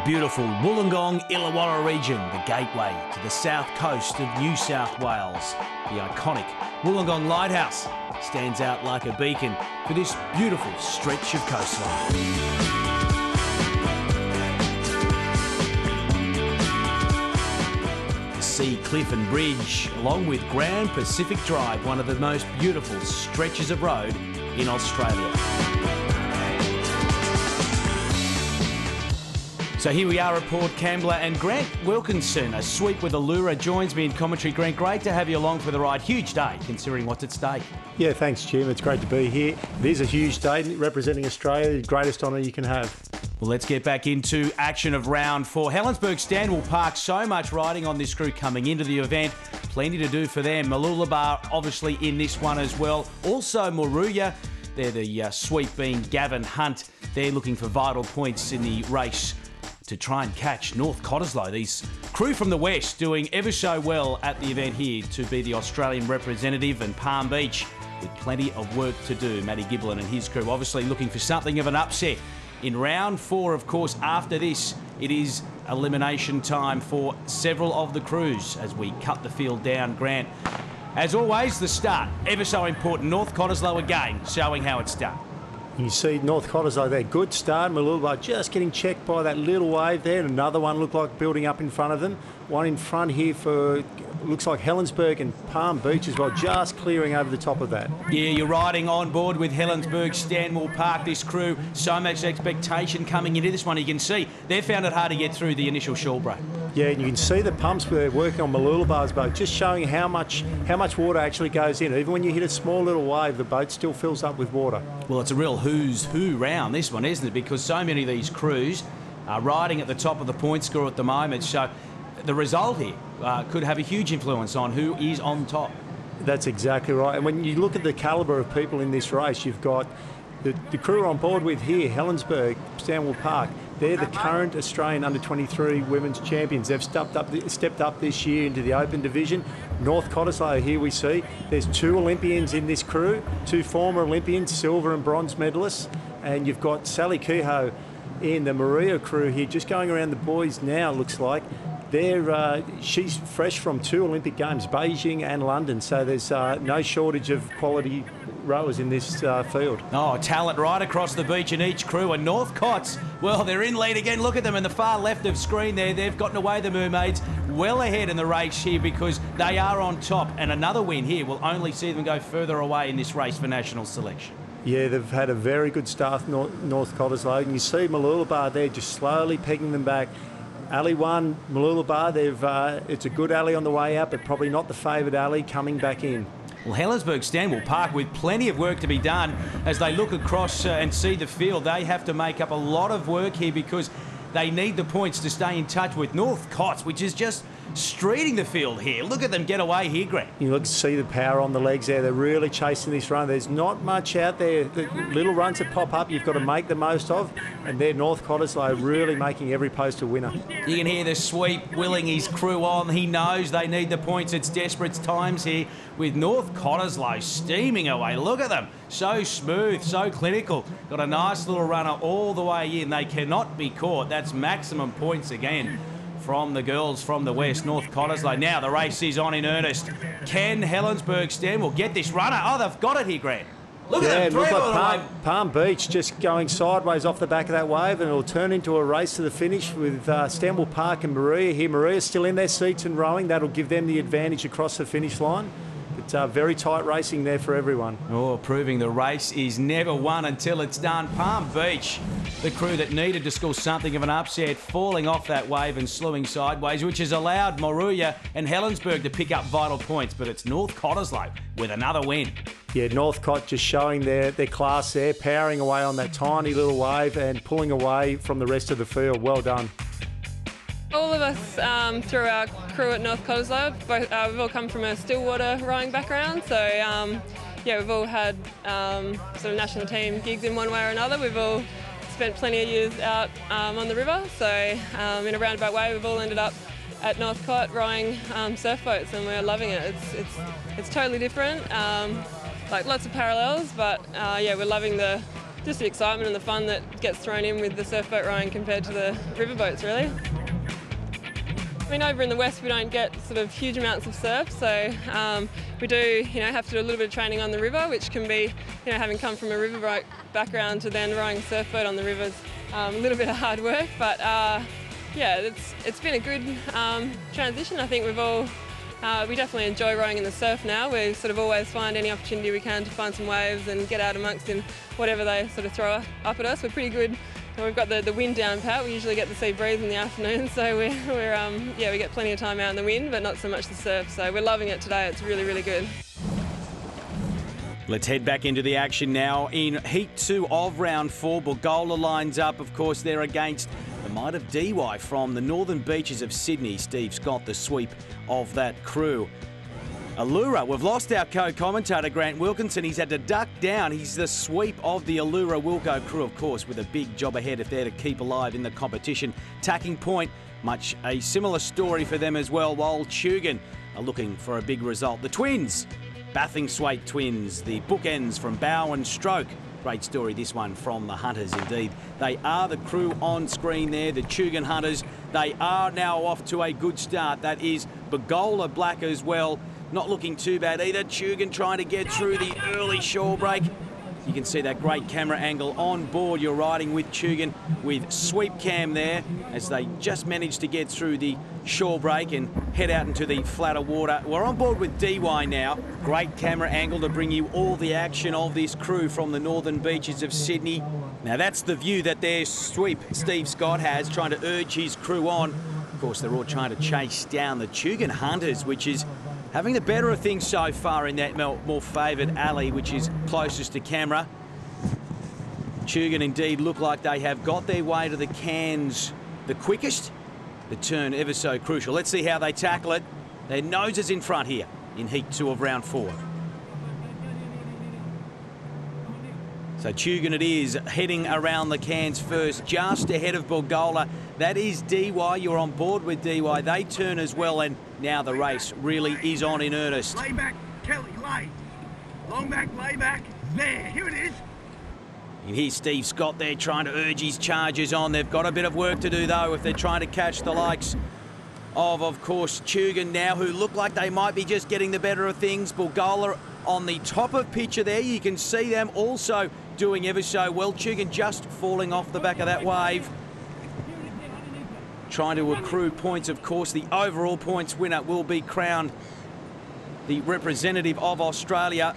beautiful Wollongong Illawarra region, the gateway to the south coast of New South Wales. The iconic Wollongong Lighthouse stands out like a beacon for this beautiful stretch of coastline. The Sea Cliff and Bridge, along with Grand Pacific Drive, one of the most beautiful stretches of road in Australia. So here we are at Port Kembla, and Grant Wilkinson, a sweep with Allura, joins me in commentary. Grant, great to have you along for the ride. Huge day, considering what's at stake. Yeah, thanks, Jim. It's great to be here. It is a huge day representing Australia, the greatest honour you can have. Well, let's get back into action of round 4. Helensburgh Stanwell Park, so much riding on this crew coming into the event. Plenty to do for them. Mooloolaba obviously in this one as well. Also Moruya, they're the sweep being Gavin Hunt. They're looking for vital points in the race to try and catch North Cottesloe. These crew from the west doing ever so well at the event here to be the Australian representative, and Palm Beach with plenty of work to do. Matty Giblin and his crew obviously looking for something of an upset. In round 4, of course, after this, it is elimination time for several of the crews as we cut the field down. Grant, as always, the start, ever so important. North Cottesloe again, showing how it's done. You see North Cottesloe there, good start. Mooloolaba just getting checked by that little wave there. Another one looked like building up in front of them. One in front here for, looks like Helensburgh and Palm Beach as well, just clearing over the top of that. Yeah, you're riding on board with Helensburgh Stanwell Park. This crew, so much expectation coming into this one. You can see they've found it hard to get through the initial shore break. Yeah, and you can see the pumps where they're working on Mooloolaba's boat, just showing how much water actually goes in. Even when you hit a small little wave, the boat still fills up with water. Well, it's a real who's who round, this one, isn't it? Because so many of these crews are riding at the top of the point score at the moment. So the result here could have a huge influence on who is on top. That's exactly right. And when you look at the calibre of people in this race, you've got the crew on board with here, Helensburgh, Stanwell Park. They're the current Australian under-23 women's champions. They've stepped up this year into the open division. North Cottesloe here we see. There's 2 Olympians in this crew, 2 former Olympians, silver and bronze medalists. And you've got Sally Kehoe in the Maria crew here, just going around the boys now, looks like. She's fresh from 2 Olympic Games, Beijing and London, so there's no shortage of quality rowers in this field. Oh, talent right across the beach in each crew. And North Cots, well, they're in lead again. Look at them in the far left of screen there. They've gotten away the Mermaids well ahead in the race here because they are on top. And another win here will only see them go further away in this race for national selection. Yeah, they've had a very good start, North Cottesloe. And you see Mooloolaba there just slowly pegging them back. Alley 1, Mooloolaba, it's a good alley on the way out, but probably not the favoured alley coming back in. Well, Helensburgh Stanwell Park with plenty of work to be done as they look across and see the field. They have to make up a lot of work here because they need the points to stay in touch with North Cots, which is just streeting the field here. Look at them get away here, Grant. You look to see the power on the legs there. They're really chasing this run. There's not much out there. The little runs that pop up, you've got to make the most of. And they're North Cottesloe really making every post a winner. You can hear the sweep willing his crew on. He knows they need the points. It's desperate times here with North Cottesloe steaming away. Look at them. So smooth, so clinical. Got a nice little runner all the way in. They cannot be caught. That's maximum points again from the girls from the west, North Cottesloe. Now the race is on in earnest. Can Helensburgh Stanwell get this runner? Oh, they've got it here, Grant. Look at them. Look like Palm Beach just going sideways off the back of that wave, and it'll turn into a race to the finish with Stanwell Park and Maria here. Maria's still in their seats and rowing. That'll give them the advantage across the finish line. It's very tight racing there for everyone. Oh, proving the race is never won until it's done. Palm Beach, the crew that needed to score something of an upset, falling off that wave and slewing sideways, which has allowed Moruya and Helensburgh to pick up vital points. But it's North Cottesloe with another win. Yeah, Northcott just showing their class there, powering away on that tiny little wave and pulling away from the rest of the field. Well done. All of us through our crew at North Cottesloe, we've all come from a stillwater rowing background, so yeah, we've all had sort of national team gigs in one way or another. We've all spent plenty of years out on the river, so in a roundabout way we've all ended up at Northcott rowing surf boats, and we're loving it. It's totally different, like lots of parallels, but yeah, we're loving the just the excitement and the fun that gets thrown in with the surf boat rowing compared to the river boats, really. I mean, over in the west we don't get sort of huge amounts of surf, so we do, have to do a little bit of training on the river, which can be, having come from a riverboat background to then rowing a surf boat on the rivers, a little bit of hard work. But yeah, it's been a good transition. I think we definitely enjoy rowing in the surf now. We sort of always find any opportunity we can to find some waves and get out amongst in whatever they sort of throw up at us. We're pretty good. We've got the wind down pat. We usually get the sea breeze in the afternoon, so we get plenty of time out in the wind, but not so much the surf. So we're loving it today. It's really, really good. Let's head back into the action now in Heat 2 of Round 4. Bulgola lines up, of course, they're against the might of DY from the northern beaches of Sydney. Steve Scott, the sweep of that crew. Allura, we've lost our co-commentator Grant Wilkinson. He's had to duck down. He's the sweep of the Allura Wilco crew, of course, with a big job ahead if they're to keep alive in the competition. Tacking Point, much a similar story for them as well, while Tugan are looking for a big result. The twins, Bathing-Swaite twins, the bookends from Bow and Stroke. Great story, this one, from the Hunters, indeed. They are the crew on screen there, the Tugan Hunters. They are now off to a good start. That is Bulgola Black as well. Not looking too bad either. Tugan trying to get through the early shore break. You can see that great camera angle on board. You're riding with Tugan with sweep cam there as they just managed to get through the shore break and head out into the flatter water. We're on board with DY now. Great camera angle to bring you all the action of this crew from the northern beaches of Sydney. Now that's the view that their sweep, Steve Scott, has, trying to urge his crew on. Of course, they're all trying to chase down the Tugan Hunters, which is having the better of things so far in that more favoured alley, which is closest to camera. Tugan indeed look like they have got their way to the cans the quickest. The turn ever so crucial. Let's see how they tackle it. Their noses in front here in Heat 2 of Round 4. So Tugan it is, heading around the cans first, just ahead of Bulgola. That is DY. You're on board with DY. They turn as well, and now the race really is on in earnest. Lay back, Kelly, lay. Long back, lay back. There, here it is. And here's Steve Scott there trying to urge his chargers on. They've got a bit of work to do, though, if they're trying to catch the likes of course, Tugan now, who look like they might be just getting the better of things. Bulgola on the top of picture there. You can see them also doing ever so well. Tugan just falling off the back of that wave. Trying to accrue points, of course. The overall points winner will be crowned the representative of Australia.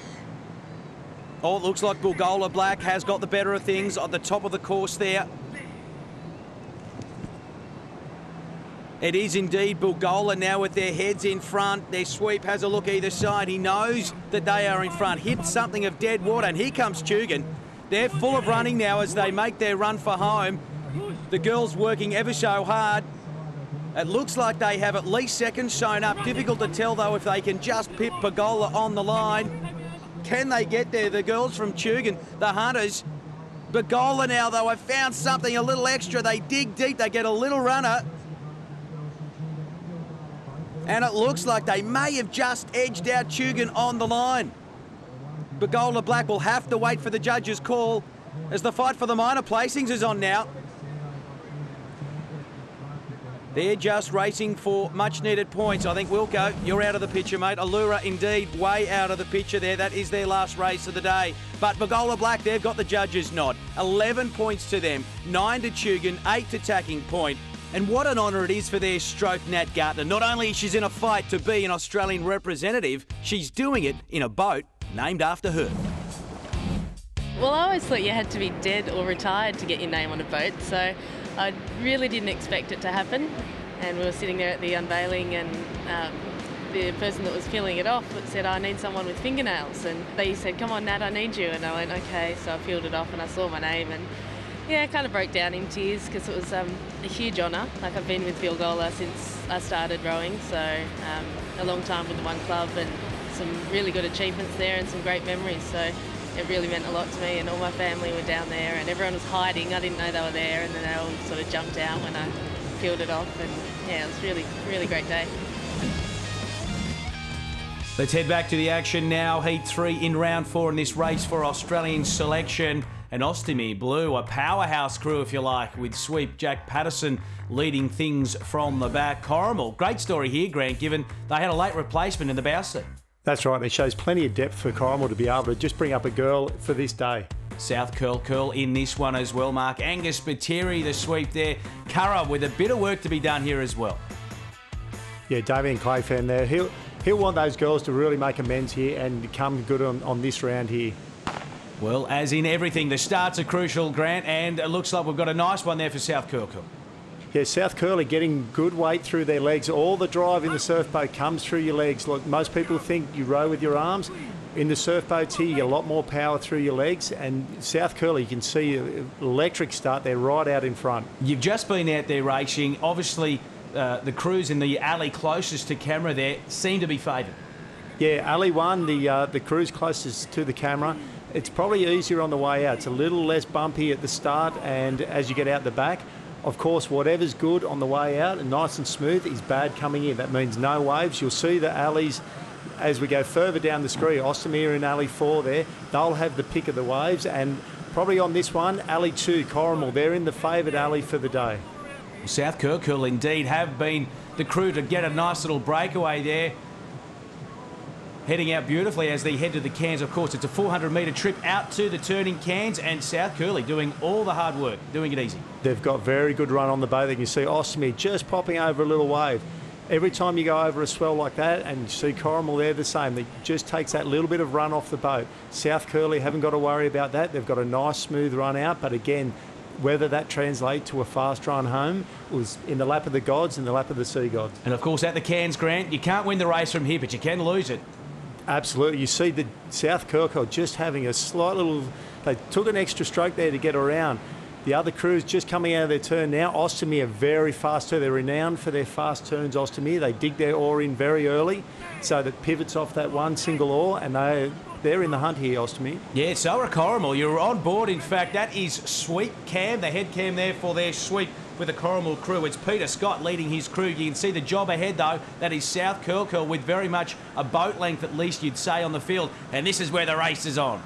Oh, it looks like Bulgola Black has got the better of things on the top of the course there. It is indeed Bulgola now with their heads in front. Their sweep has a look either side. He knows that they are in front. Hit something of dead water, and here comes Tugan. They're full of running now as they make their run for home. The girls working ever so hard. It looks like they have at least seconds shown up. Difficult to tell, though, if they can just pip Bulgola on the line. Can they get there? The girls from Tugan, the Hunters. Bulgola now, though, have found something a little extra. They dig deep. They get a little runner. And it looks like they may have just edged out Tugan on the line. Bulgola Black will have to wait for the judge's call as the fight for the minor placings is on now. They're just racing for much-needed points. I think, Wilco, you're out of the picture, mate. Allura, indeed, way out of the picture there. That is their last race of the day. But Bulgola Black, they've got the judge's nod. 11 points to them, 9 to Tugan, 8 to Tacking Point. And what an honour it is for their stroke Nat Gardner. Not only is she in a fight to be an Australian representative, she's doing it in a boat named after her. Well, I always thought you had to be dead or retired to get your name on a boat, so I really didn't expect it to happen. And we were sitting there at the unveiling, and the person that was filling it off said, I need someone with fingernails. And they said, come on, Nat, I need you. And I went, okay. So I filled it off and I saw my name. And yeah, I kind of broke down in tears because it was a huge honour. Like, I've been with Bulgola since I started rowing, so a long time with the one club and some really good achievements there and some great memories. So it really meant a lot to me, and all my family were down there and everyone was hiding. I didn't know they were there, and then they all sort of jumped out when I filled it off, and yeah, it was really, really great day. Let's head back to the action now. Heat 3 in round 4 in this race for Australian selection. and Ostomy Blue, a powerhouse crew, if you like, with sweep Jack Patterson leading things from the back. Corrimal, great story here, Grant, given they had a late replacement in the bow seat. That's right. It shows plenty of depth for Corrimal to be able to just bring up a girl for this day. South Curl in this one as well, Mark. Angus Bateri, the sweep there. Curra with a bit of work to be done here as well. Yeah, Damien Clayfan there. He'll want those girls to really make amends here and come good on this round here. Well, as in everything, the starts are crucial, Grant, and it looks like we've got a nice one there for South Curl. Yeah, South Curly getting good weight through their legs. All the drive in the surf boat comes through your legs. Look, most people think you row with your arms. In the surf boats here, you get a lot more power through your legs. And South Curly, you can see electric start there right out in front. You've just been out there racing. Obviously, the crews in the alley closest to camera there seem to be favoured. Yeah, alley one, the crews closest to the camera. It's probably easier on the way out. It's a little less bumpy at the start and as you get out the back. Of course, whatever's good on the way out and nice and smooth is bad coming in. That means no waves. You'll see the alleys as we go further down the screen. Ostomere in alley 4 there, they'll have the pick of the waves. And probably on this one, alley 2, Corrimal, they're in the favoured alley for the day. South Kirkhill indeed have been the crew to get a nice little breakaway there. Heading out beautifully as they head to the cans. Of course, it's a 400-metre trip out to the turning cans, and South Curly doing all the hard work, doing it easy. They've got very good run on the boat. You can see Ostomere just popping over a little wave. Every time you go over a swell like that, and you see Corrimal there the same, it just takes that little bit of run off the boat. South Curly haven't got to worry about that. They've got a nice smooth run out, but again, whether that translates to a fast run home was in the lap of the gods, in the lap of the sea gods. And of course, at the cans, Grant, you can't win the race from here, but you can lose it. Absolutely. You see the South Kirkhill just having a slight little... They took an extra stroke there to get around. The other crews just coming out of their turn now. Ostomere very fast too. They're renowned for their fast turns, Ostomere. They dig their oar in very early so that pivots off that one single oar, and they're in the hunt here, Ostomere. Yeah, so are Corrimal. You're on board. In fact, that is sweep cam, the head cam there for their sweep with the Corrimal crew. It's Peter Scott leading his crew. You can see the job ahead, though. That is South Kirkhill with very much a boat length, at least you'd say, on the field. And this is where the race is on.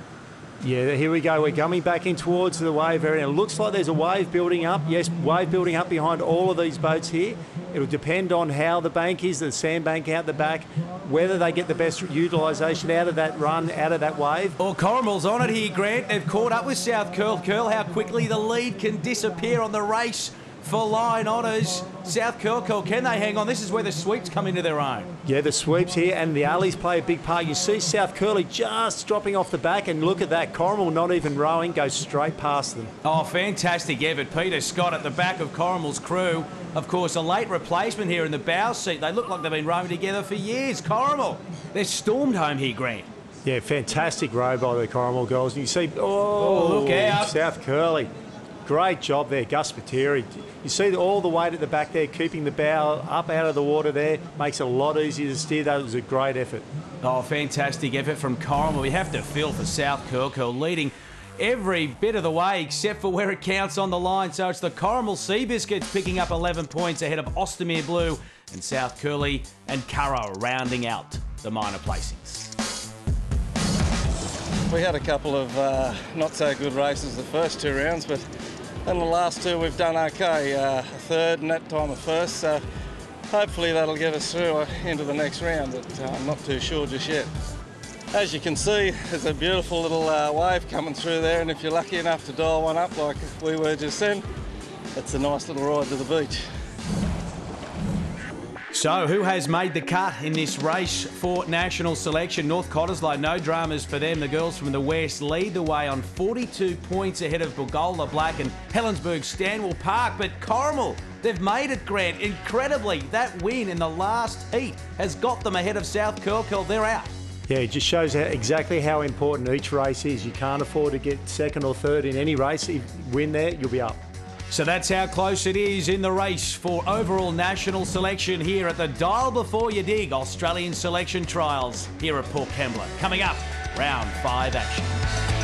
Yeah, here we go. We're coming back in towards the wave area. It looks like there's a wave building up. Yes, wave building up behind all of these boats here. It'll depend on how the bank is, the sandbank out the back, whether they get the best utilisation out of that run, out of that wave. Well, Corrimal's on it here, Grant. They've caught up with South Kirkhill. How quickly the lead can disappear on the race for line honours. South Kirkhill, can they hang on? This is where the sweeps come into their own. Yeah, the sweeps here and the alleys play a big part. You see South Curly just dropping off the back, and look at that. Corrimal not even rowing, goes straight past them. Oh, fantastic effort. Peter Scott at the back of Corrimal's crew. Of course, a late replacement here in the bow seat. They look like they've been rowing together for years. Corrimal, they're stormed home here, Grant. Yeah, fantastic row by the Corrimal girls. And you see, look out. South Curly. Great job there, Gus Pateri. You see all the weight at the back there, keeping the bow up out of the water there. Makes it a lot easier to steer. That was a great effort. Oh, fantastic effort from Corrimal. We have to feel for South Kirkhill leading every bit of the way except for where it counts on the line. So it's the Corrimal Seabiscuits picking up 11 points ahead of Ostomere Blue, and South Curly and Curra rounding out the minor placings. We had a couple of not so good races the first two rounds, but in the last two we've done okay. A third and that time a first, so hopefully that'll get us through into the next round, but I'm not too sure just yet. As you can see, there's a beautiful little wave coming through there, and if you're lucky enough to dial one up like we were just then, it's a nice little ride to the beach. So, who has made the cut in this race for national selection? North Cottesloe, no dramas for them. The girls from the west lead the way on 42 points ahead of Bulgola Black and Helensburgh Stanwell Park. But Corrimal, they've made it, Grant. Incredibly, that win in the last heat has got them ahead of South Kirkhill. They're out. Yeah, it just shows exactly how important each race is. You can't afford to get second or third in any race. If you win there, you'll be up. So that's how close it is in the race for overall national selection here at the Dial Before You Dig Australian Selection Trials here at Port Kembla. Coming up, round 5 action.